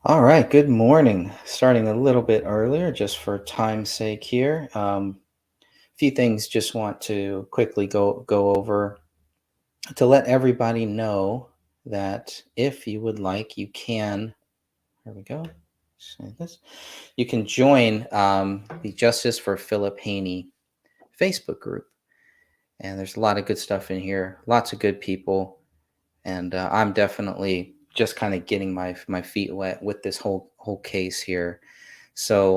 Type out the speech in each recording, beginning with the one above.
All right, good morning. Starting a little bit earlier just for time's sake here. A few things just want to quickly go over to let everybody know that if you would like, you can. Here we go. Say this. You can join the Justice for Philip Haney Facebook group, and there's a lot of good stuff in here. Lots of good people, and I'm definitely just kind of getting my feet wet with this whole case here. So,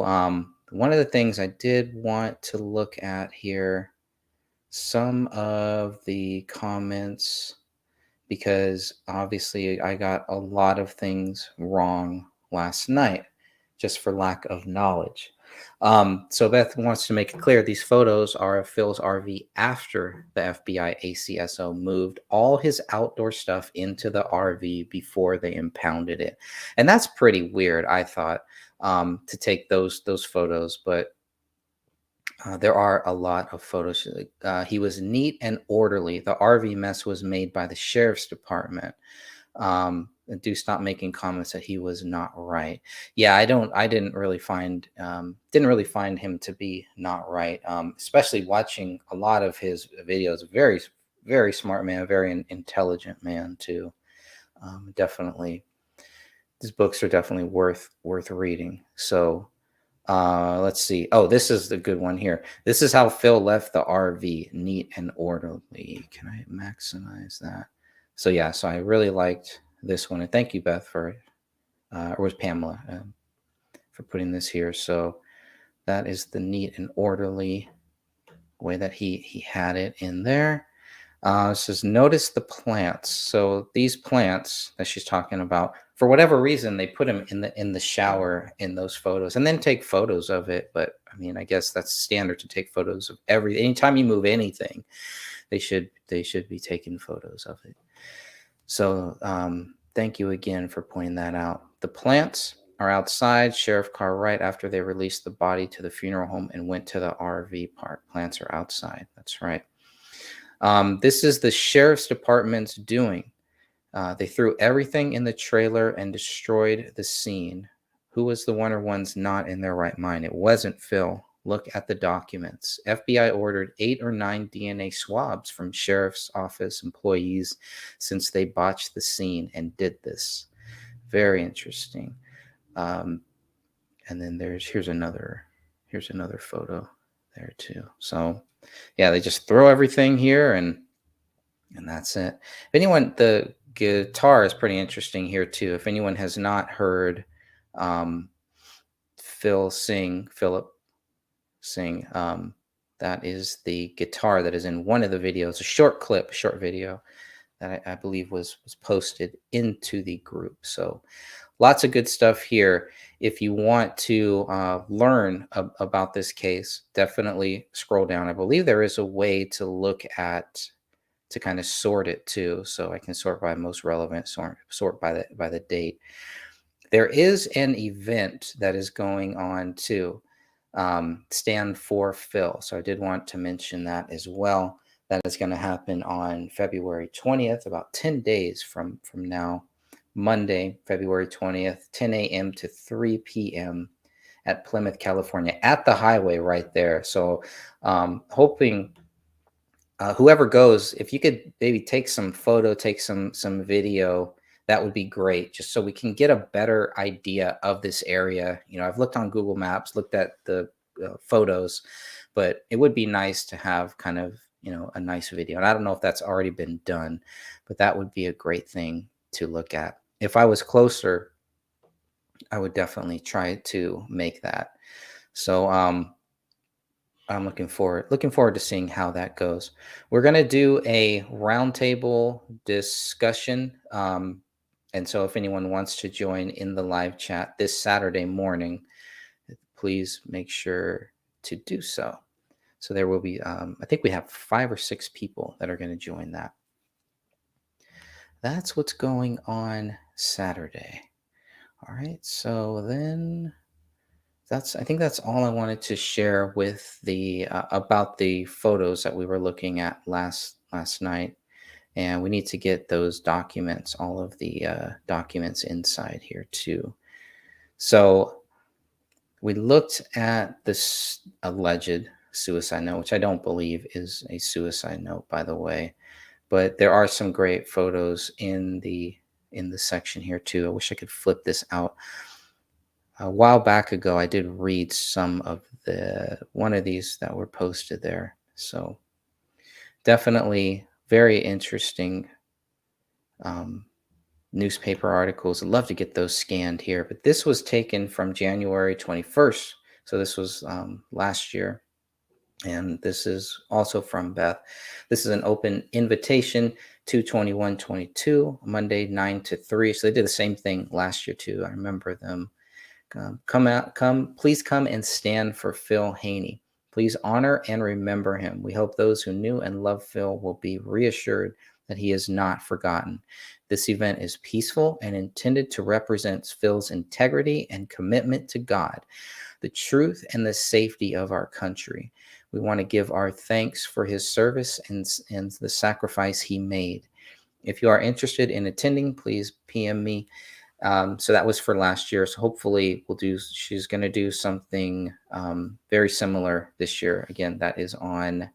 one of the things I did want to look at here, some of the comments, because obviously I got a lot of things wrong last night just for lack of knowledge. So Beth wants to make it clear these photos are of Phil's RV after the FBI ACSO moved all his outdoor stuff into the RV before they impounded it. And that's pretty weird, I thought, to take those photos, but there are a lot of photos. He was neat and orderly. The RV mess was made by the sheriff's department. Do stop making comments that he was not right. Yeah, I didn't really find him to be not right. Especially watching a lot of his videos. Very smart man, very intelligent man too. Definitely, his books are definitely worth reading. So let's see. Oh, this is the good one here. This is how Phil left the RV, neat and orderly. Can I maximize that? So yeah, so I really liked this one, and thank you, Beth, or was Pamela, for putting this here. So that is the neat and orderly way that he had it in there. It says, notice the plants. So these plants that she's talking about, for whatever reason, they put them in the shower in those photos, and then take photos of it. But I mean, I guess that's standard to take photos of every. Anytime you move anything, they should be taking photos of it. So thank you again for pointing that out. The plants are outside. Sheriff car right after they released the body to the funeral home and went to the RV park. Plants are outside. That's right. This is the sheriff's department's doing. They threw everything in the trailer and destroyed the scene. Who was the one or ones not in their right mind? It wasn't Phil. Look at the documents. FBI ordered 8 or 9 DNA swabs from sheriff's office employees since they botched the scene and did this. Very interesting. Um, and then here's another photo there too. So yeah, they just throw everything here and that's it. If anyone, the guitar is pretty interesting here too. If anyone has not heard um, Philip sing, that is the guitar that is in one of the videos, a short video that I believe was posted into the group. So lots of good stuff here. If you want to learn about this case, definitely scroll down. I believe there is a way to kind of sort it too. So I can sort by most relevant, sort by the date. There is an event that is going on too. Stand for Phil. So I did want to mention that as well. That is going to happen on February 20th, about 10 days from now, Monday, February 20th, 10 a.m. to 3 p.m. at Plymouth, California, at the highway right there. So hoping whoever goes, if you could maybe take some photo, take some video, that would be great, just so we can get a better idea of this area. I've looked on Google Maps, looked at the photos, but it would be nice to have kind of a nice video. And I don't know if that's already been done, but that would be a great thing to look at. If I was closer, I would definitely try to make that. So I'm looking forward to seeing how that goes. We're going to do a roundtable discussion. And so if anyone wants to join in the live chat this Saturday morning, please make sure to do so. So there will be, I think we have 5 or 6 people that are going to join that. That's what's going on Saturday. All right. So then I think that's all I wanted to share with the about the photos that we were looking at last night, and we need to get those documents, all of the documents inside here too. So we looked at this alleged suicide note, which I don't believe is a suicide note, by the way. But there are some great photos in the section here too. I wish I could flip this out. A while back ago, I did read some of the one of these that were posted there. So definitely very interesting um, newspaper articles. I'd love to get those scanned here. But this was taken from January 21st. So this was last year. And this is also from Beth. This is an open invitation to 2122, Monday 9 to 3. So they did the same thing last year too. I remember them. Please come and stand for Phil Haney. Please honor and remember him. We hope those who knew and loved Phil will be reassured that he is not forgotten. This event is peaceful and intended to represent Phil's integrity and commitment to God, the truth, and the safety of our country. We want to give our thanks for his service and the sacrifice he made. If you are interested in attending, please PM me. So that was for last year. So hopefully she's going to do something very similar this year. Again, that is on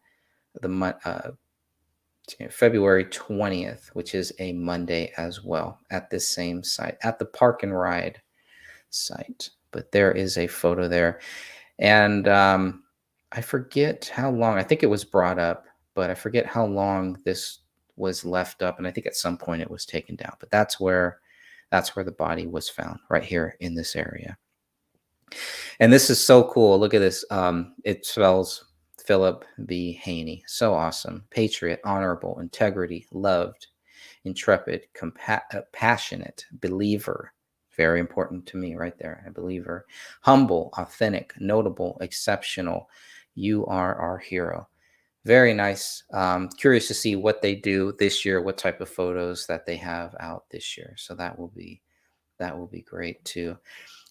the February 20th, which is a Monday as well, at this same site, at the Park and Ride site. But there is a photo there. And I forget how long, I think it was brought up, but I forget how long this was left up. And I think at some point it was taken down. But that's where the body was found, right here in this area. And this is so cool. Look at this. It spells Philip B. Haney. So awesome. Patriot, honorable, integrity, loved, intrepid, passionate, believer. Very important to me right there. A believer. Humble, authentic, notable, exceptional. You are our hero. Very nice. Curious to see what they do this year, what type of photos that they have out this year. So that will be great too.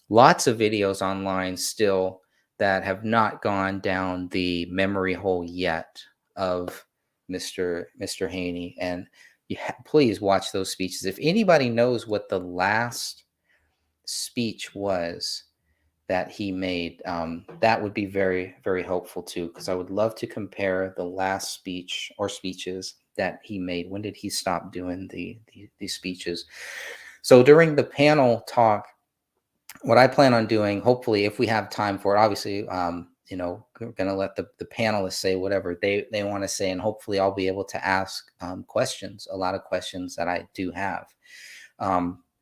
Lots of videos online still that have not gone down the memory hole yet of Mr. Haney. And please watch those speeches. If anybody knows what the last speech was that he made, that would be very, very helpful too, because I would love to compare the last speech or speeches that he made. When did he stop doing the speeches? So during the panel talk, what I plan on doing, hopefully, if we have time for it, obviously, we're going to let the panelists say whatever they want to say, and hopefully I'll be able to ask questions, a lot of questions that I do have.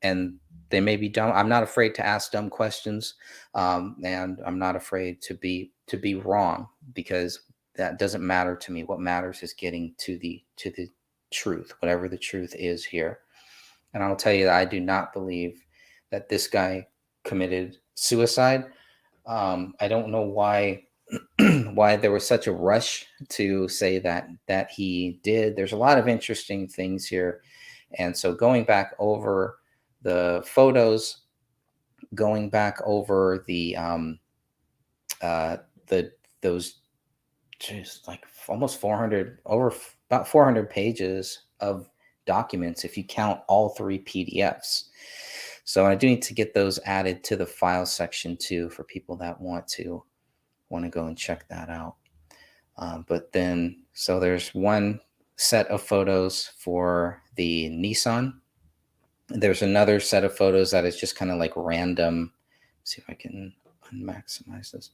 And they may be dumb. I'm not afraid to ask dumb questions, and I'm not afraid to be wrong, because that doesn't matter to me. What matters is getting to the truth, whatever the truth is here. And I'll tell you that I do not believe that this guy committed suicide. I don't know why why there was such a rush to say that he did. There's a lot of interesting things here. And so going back over the photos, going back over those just like almost 400, about 400 pages of documents if you count all 3 PDFs. So I do need to get those added to the file section too, for people that want to go and check that out. But then, so there's one set of photos for the Nissan. There's another set of photos that is just kind of like random. Let's see if I can maximize this.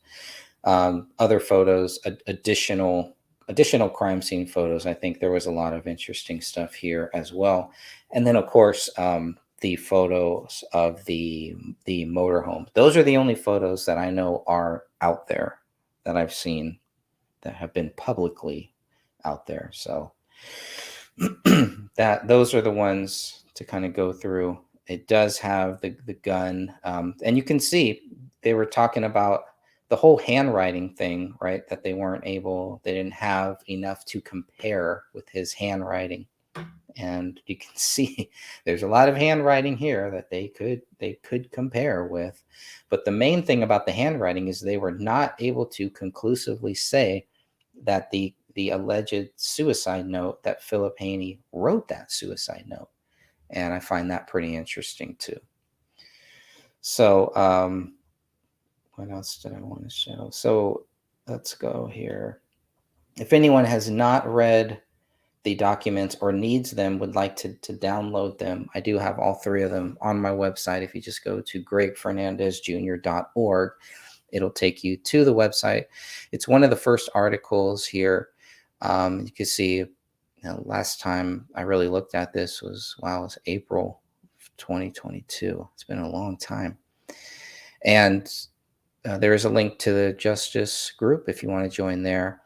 Other photos, additional crime scene photos. I think there was a lot of interesting stuff here as well. And then, of course, the photos of the motorhome. Those are the only photos that I know are out there that I've seen that have been publicly out there. So those are the ones to kind of go through. It does have the gun, and you can see they were talking about the whole handwriting thing, right? That they didn't have enough to compare with his handwriting. And you can see there's a lot of handwriting here that they could compare with. But the main thing about the handwriting is they were not able to conclusively say that the alleged suicide note, that Philip Haney wrote that suicide note. And I find that pretty interesting too. So, what else did I want to show? So, let's go here. If anyone has not read the documents or needs them, would like to download them, I do have all three of them on my website. If you just go to gregfernandezjr.org, it'll take you to the website. It's one of the first articles here. You can see, last time I really looked at this was, wow, it was April 2022. It's been a long time. And there is a link to the Justice group if you want to join there.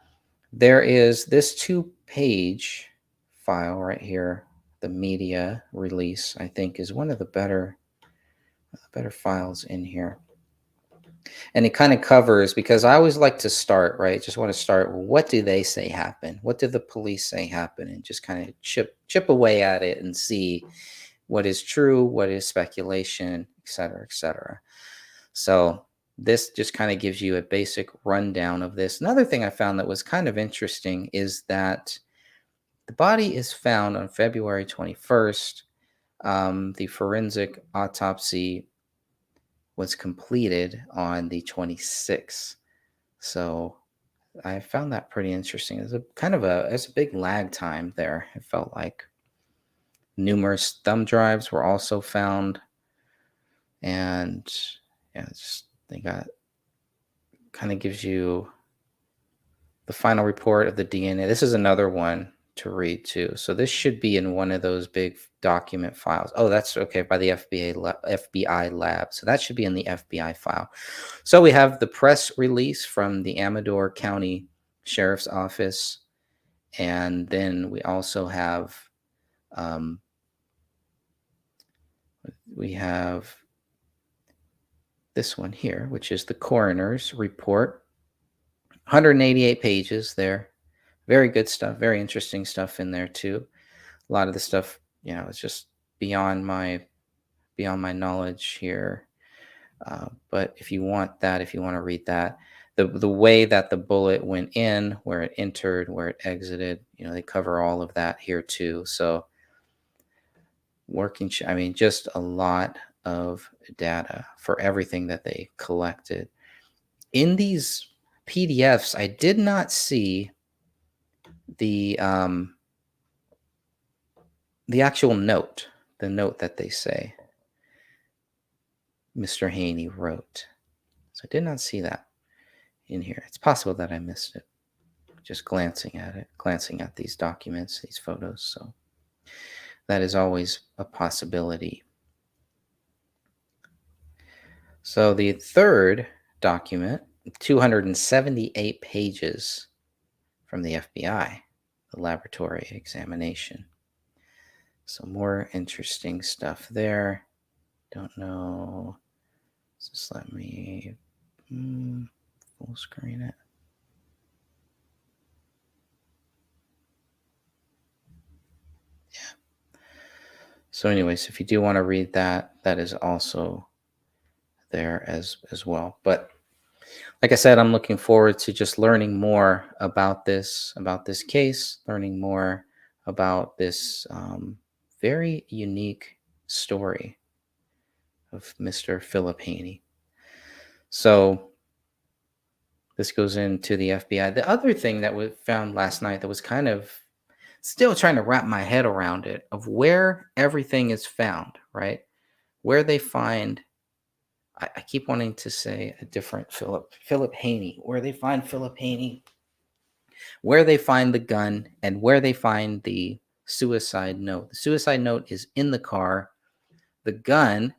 There is this 2-page file right here. The media release, I think, is one of the better files in here. And it kind of covers, because I always like to start, right? Just want to start, well, what do they say happened? What did the police say happened? And just kind of chip away at it and see what is true, what is speculation, et cetera, et cetera. So this just kind of gives you a basic rundown of this. Another thing I found that was kind of interesting is that the body is found on February 21st. The forensic autopsy was completed on the 26th. So I found that pretty interesting. It's a big lag time there. It felt like numerous thumb drives were also found, and yeah, they got, kind of gives you the final report of the DNA. This is another one to read too. So this should be in one of those big document files. Oh, that's okay, by the FBI lab. So that should be in the FBI file. So we have the press release from the Amador County Sheriff's Office, and then we also have we have this one here, which is the coroner's report. 188 pages there. Very good stuff, very interesting stuff in there too. A lot of the stuff, it's just beyond my knowledge here. But if you want to read that, the way that the bullet went in, where it entered, where it exited, they cover all of that here too. So just a lot of data for everything that they collected. In these PDFs, I did not see the actual note, the note that they say Mr. Haney wrote. So I did not see that in here. It's possible that I missed it, just glancing at these documents, these photos. So that is always a possibility. So the third document, 278 pages from the FBI, the laboratory examination. So more interesting stuff there. Don't know. Just let me full screen it. Yeah. So anyways, if you do want to read that, that is also there as well. But like I said, I'm looking forward to just learning more about this case, learning more about this very unique story of Mr. Philip Haney. So this goes into the FBI. The other thing that we found last night that was kind of still trying to wrap my head around it, of where everything is found, right? Where they find, I keep wanting to say a different Philip Haney, where they find Philip Haney, where they find the gun, and where they find the suicide note. The suicide note is in the car. The gun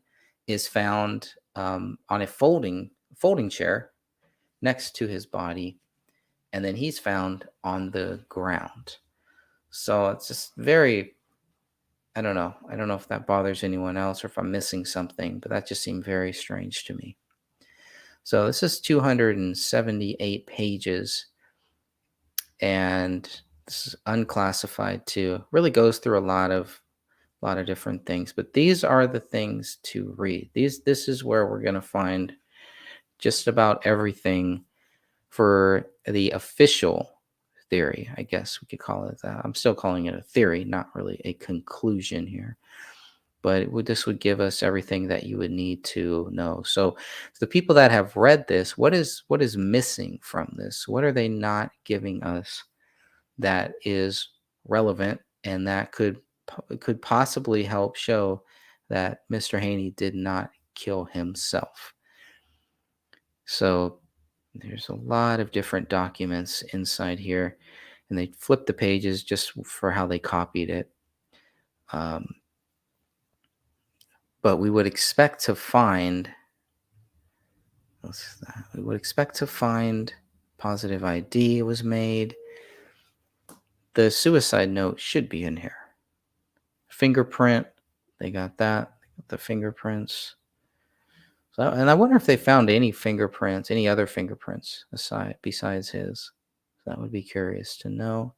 is found on a folding chair next to his body, and then he's found on the ground. So it's just very, I don't know if that bothers anyone else or if I'm missing something, but that just seemed very strange to me. So this is 278 pages, and this is unclassified too. Really goes through a lot of different things, but these are the things to read. This is where we're going to find just about everything for the official theory, I guess we could call it that. I'm still calling it a theory, not really a conclusion here. but this would give us everything that you would need to know. So, the people that have read this, what is missing from this? What are they not giving us that is relevant and that could possibly help show that Mr. Haney did not kill himself? So there's a lot of different documents inside here, and they flip the pages just for how they copied it. Um, but we would expect to find, what's that? We would expect to find positive ID was made. The suicide note should be in here. Fingerprint, they got that. They got the fingerprints. So, and I wonder if they found any fingerprints, any other fingerprints aside besides his. That would be curious to know.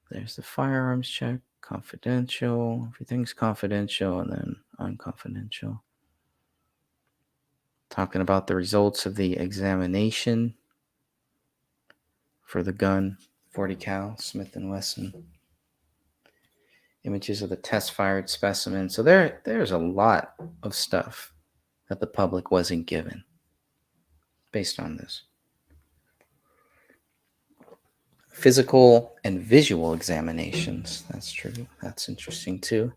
There's the firearms check, confidential. Everything's confidential and then unconfidential. Talking about the results of the examination for the gun, 40 cal Smith & Wesson. Images of the test-fired specimen. So there's a lot of stuff that the public wasn't given based on this. Physical and visual examinations. That's true. That's interesting too.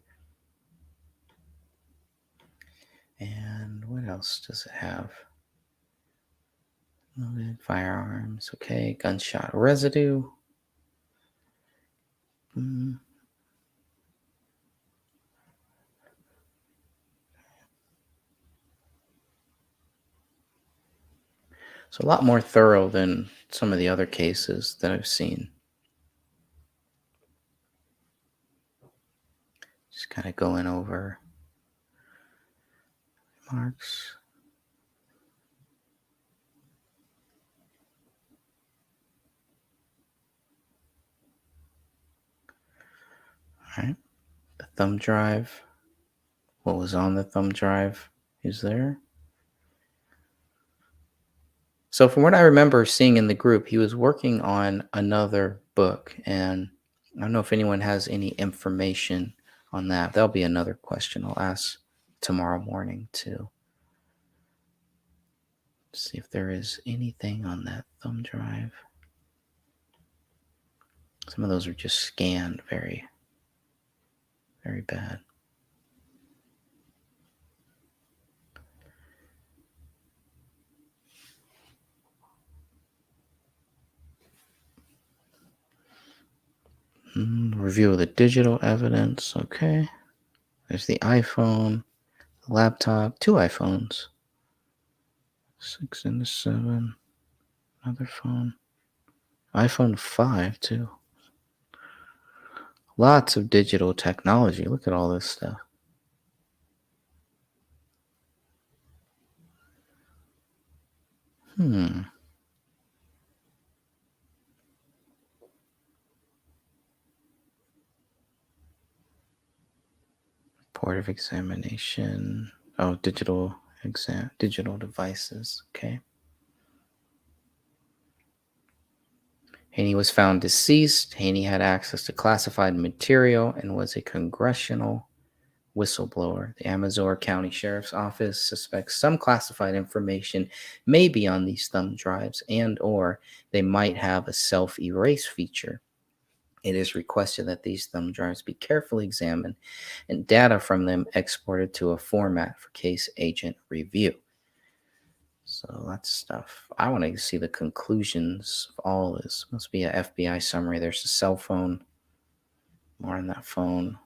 And what else does it have? Loaded firearms. Okay. Gunshot residue. So a lot more thorough than some of the other cases that I've seen. Just kind of going over marks. All right. The thumb drive. What was on the thumb drive is there. So from what I remember seeing in the group, he was working on another book, and I don't know if anyone has any information on that. That'll be another question I'll ask tomorrow morning to see if there is anything on that thumb drive. Some of those are just scanned very, very bad. Review of the digital evidence. Okay. There's the iPhone, the laptop, 2 iPhones. 6 and a 7. Another phone. iPhone 5 too. Lots of digital technology. Look at all this stuff. Report of examination. Oh, digital devices. Okay. Haney was found deceased. Haney had access to classified material and was a congressional whistleblower. The Amador County Sheriff's Office suspects some classified information may be on these thumb drives and or they might have a self-erase feature. It is requested that these thumb drives be carefully examined and data from them exported to a format for case agent review. So that's stuff. I want to see the conclusions of all this. Must be a FBI summary. There's a cell phone. More on that phone.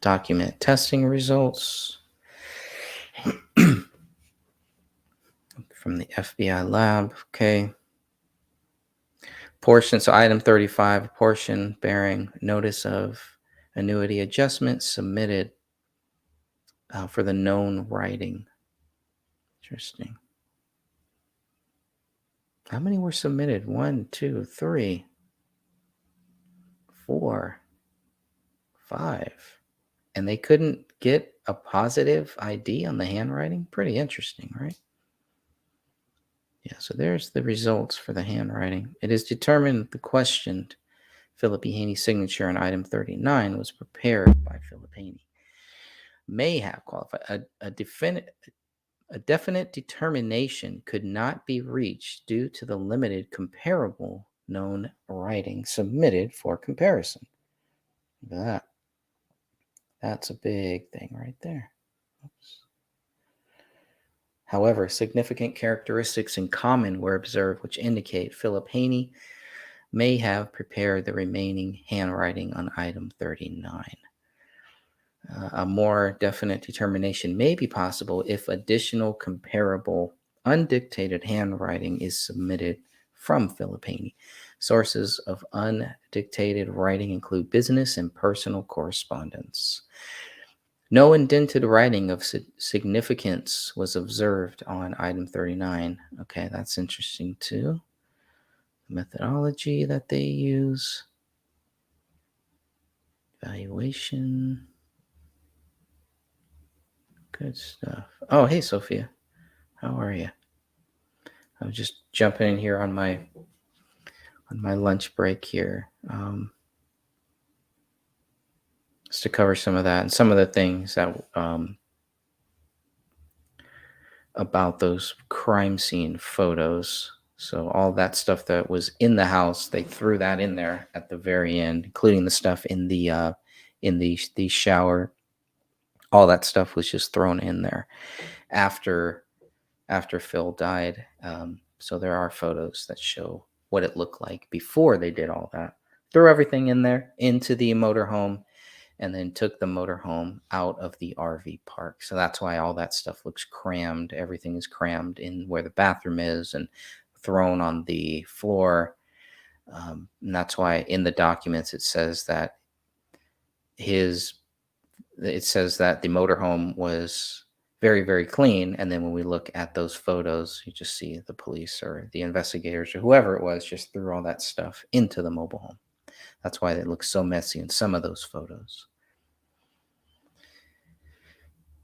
Document testing results from the FBI lab. Okay. Portion. So item 35, portion bearing notice of annuity adjustment submitted for the known writing. Interesting. How many were submitted? 1, 2, 3, 4, 5. And they couldn't get a positive ID on the handwriting? Pretty interesting, right? Yeah, so there's the results for the handwriting. It is determined that the questioned Philip E. Haney's signature on item 39 was prepared by Philip Haney. May have qualified. A definite determination could not be reached due to the limited comparable known writing submitted for comparison. Look at that. That's a big thing right there. Oops. However, significant characteristics in common were observed which indicate Philip Haney may have prepared the remaining handwriting on item 39. A more definite determination may be possible if additional comparable undictated handwriting is submitted from Philip Haney. Sources of undictated writing include business and personal correspondence. No indented writing of significance was observed on item 39. Okay, that's interesting too. The methodology that they use, evaluation. Good stuff. Oh, hey, Sophia. How are you? I'm just jumping in here on my lunch break here, just to cover some of that and some of the things that about those crime scene photos. So all that stuff that was in the house, they threw that in there at the very end, including the stuff in the shower. All that stuff was just thrown in there after Phil died. So there are photos that show what it looked like before they did all that. Threw everything in there into the motorhome and then took the motorhome out of the RV park. So that's why all that stuff looks crammed. Everything is crammed in where the bathroom is and thrown on the floor. And that's why in the documents it says that the motorhome was very, very clean. And then when we look at those photos, you just see the police or the investigators or whoever it was just threw all that stuff into the mobile home. That's why it looks so messy in some of those photos.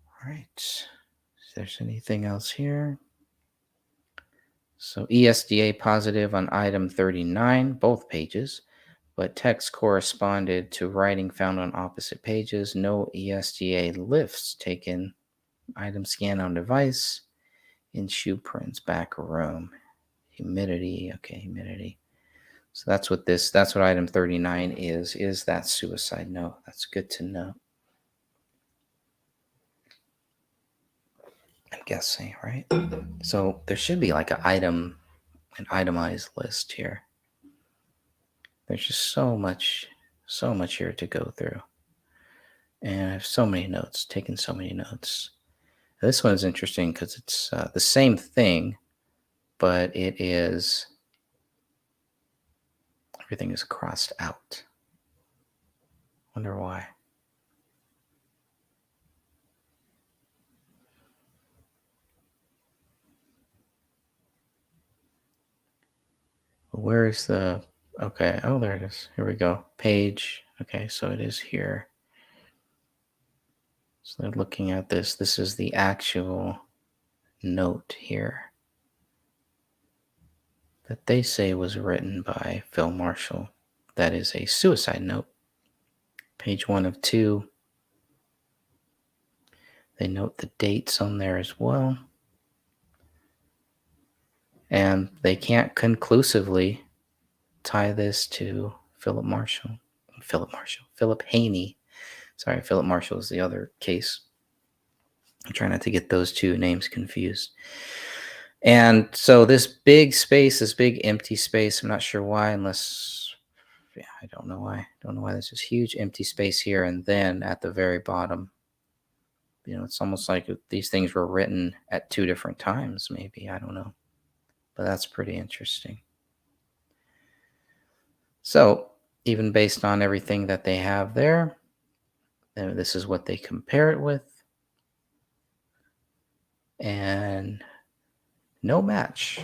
All right. If there's anything else here. So ESDA positive on item 39, both pages, but text corresponded to writing found on opposite pages. No ESDA lifts taken. Item scan on device. In shoe prints, back room. Humidity. Okay, humidity. So that's what item 39 is that suicide note. That's good to know. I'm guessing, right? So there should be like an itemized list here. There's just so much here to go through. And I have so many notes, taken so many notes. This one's interesting because it's the same thing, but everything is crossed out. Wonder why. Where is the, okay, oh, there it is. Here we go. Page. Okay, so it is here. So they're looking at this. This is the actual note here that they say was written by Phil Marshall. That is a suicide note. Page 1 of 2. They note the dates on there as well. And they can't conclusively tie this to Philip Haney. Sorry, Philip Marshall is the other case. I'm trying not to get those two names confused. And so this big space, this big empty space, I'm not sure why, I don't know why. There's this huge empty space here. And then at the very bottom, it's almost like these things were written at two different times, maybe. I don't know. But that's pretty interesting. So even based on everything that they have there, this is what they compare it with. And no match.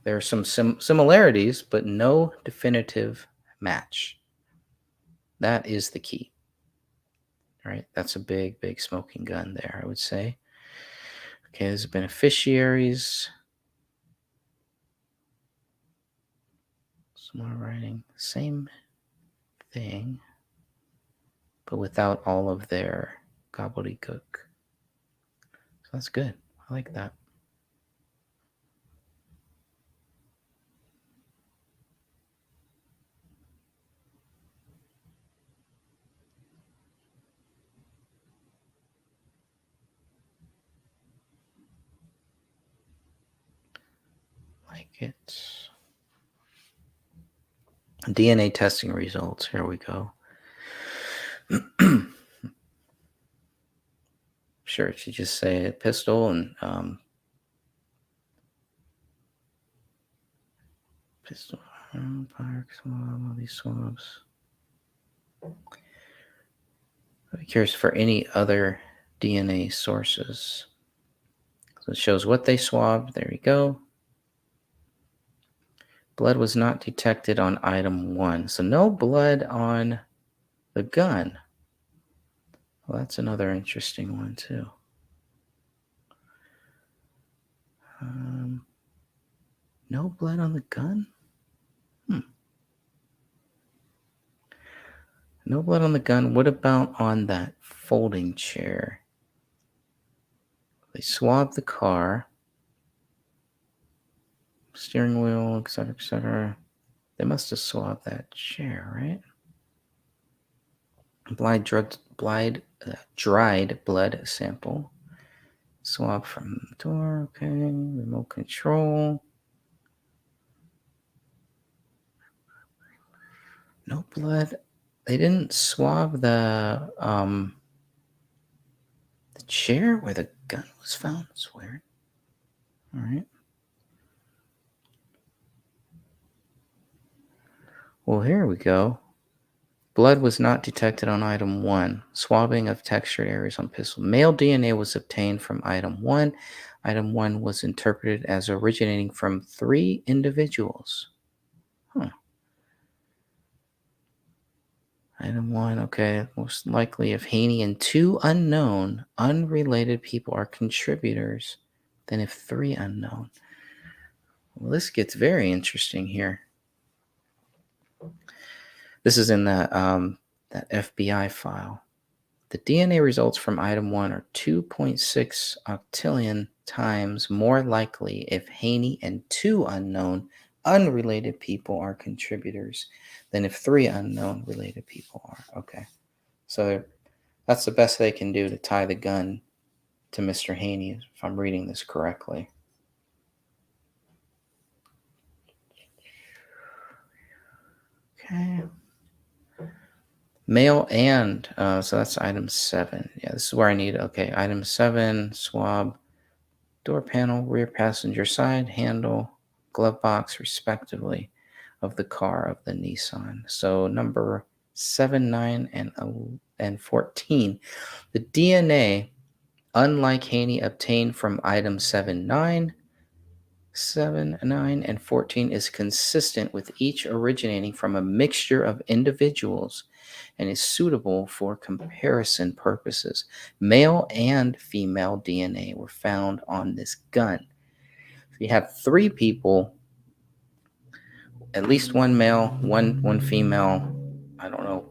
There are some similarities, but no definitive match. That is the key. Right? That's a big, big smoking gun there, I would say. Okay, there's beneficiaries. Smart writing. Same thing, but without all of their gobbledygook. So that's good. I like that. Like it. DNA testing results. Here we go. Sure, she just say a pistol and pistol fire swab. All these swabs. I'm curious for any other DNA sources. So it shows what they swabbed. There you go. Blood was not detected on item 1. So no blood on the gun. Well, that's another interesting one, too. No blood on the gun? No blood on the gun. What about on that folding chair? They swabbed the car, steering wheel, etc., etc. They must have swabbed that chair, right? Dried blood sample. Swab from the door. Okay. Remote control. No blood. They didn't swab the chair where the gun was found. That's weird. All right. Well, here we go. Blood was not detected on item 1. Swabbing of textured areas on pistol. Male DNA was obtained from item 1. Item 1 was interpreted as originating from 3 individuals. Huh. Item 1, okay. Most likely if Haney and 2 unknown, unrelated people are contributors, then if 3 unknown. Well, this gets very interesting here. This is in that FBI file. The DNA results from item 1 are 2.6 octillion times more likely if Haney and 2 unknown, unrelated people are contributors than if 3 unknown related people are. Okay. So that's the best they can do to tie the gun to Mr. Haney, if I'm reading this correctly. Okay. Male and, so that's item 7. Yeah, this is where I need, okay, item 7, swab, door panel, rear passenger side, handle, glove box, respectively, of the car of the Nissan. So number 7, 9, and 14. The DNA, unlike Haney, obtained from item 7, 9, and 14 is consistent with each originating from a mixture of individuals and is suitable for comparison purposes. Male and female DNA were found on this gun. So you have 3 people, at least one male, one female. I don't know,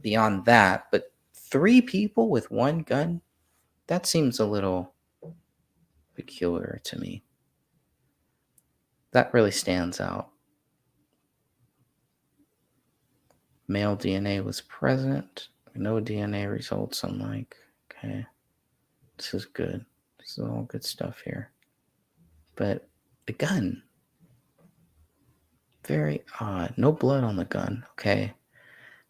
beyond that, but 3 people with one gun, that seems a little peculiar to me. That really stands out. Male DNA was present. No DNA results, unlike. Okay. This is good. This is all good stuff here. But the gun, very odd. No blood on the gun. Okay.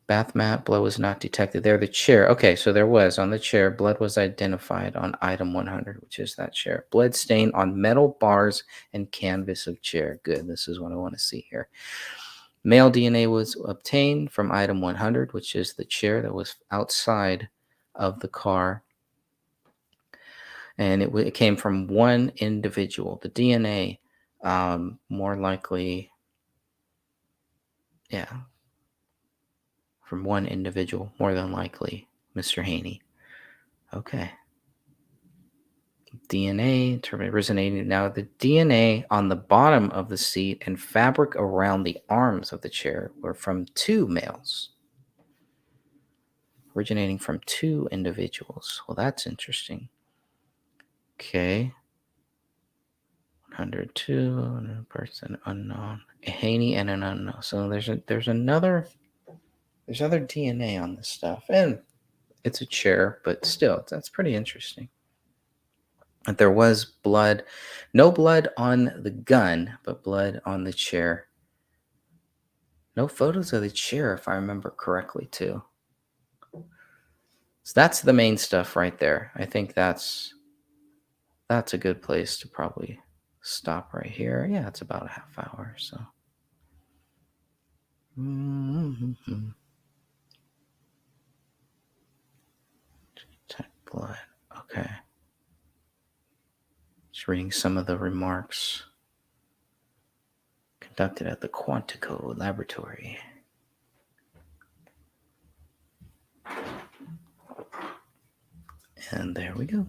Bath mat, blood was not detected there. The chair. Okay, so there was on the chair. Blood was identified on item 100, which is that chair. Blood stain on metal bars and canvas of chair. Good. This is what I want to see here. Male DNA was obtained from item 100, which is the chair that was outside of the car. And it came from one individual. The DNA, more likely, yeah, from one individual, more than likely, Mr. Haney. Okay. DNA originating. Now, the DNA on the bottom of the seat and fabric around the arms of the chair were from two males, originating from two individuals. Well, that's interesting. Okay. 102 person unknown. A Haney and an unknown. So there's other DNA on this stuff, and it's a chair, but still, that's pretty interesting. That there was blood, no blood on the gun, but blood on the chair. No photos of the chair, if I remember correctly, too. So that's the main stuff right there. I think that's a good place to probably stop right here. Yeah, it's about a half hour. So. Detect blood. Okay. Just reading some of the remarks conducted at the Quantico laboratory. And there we go.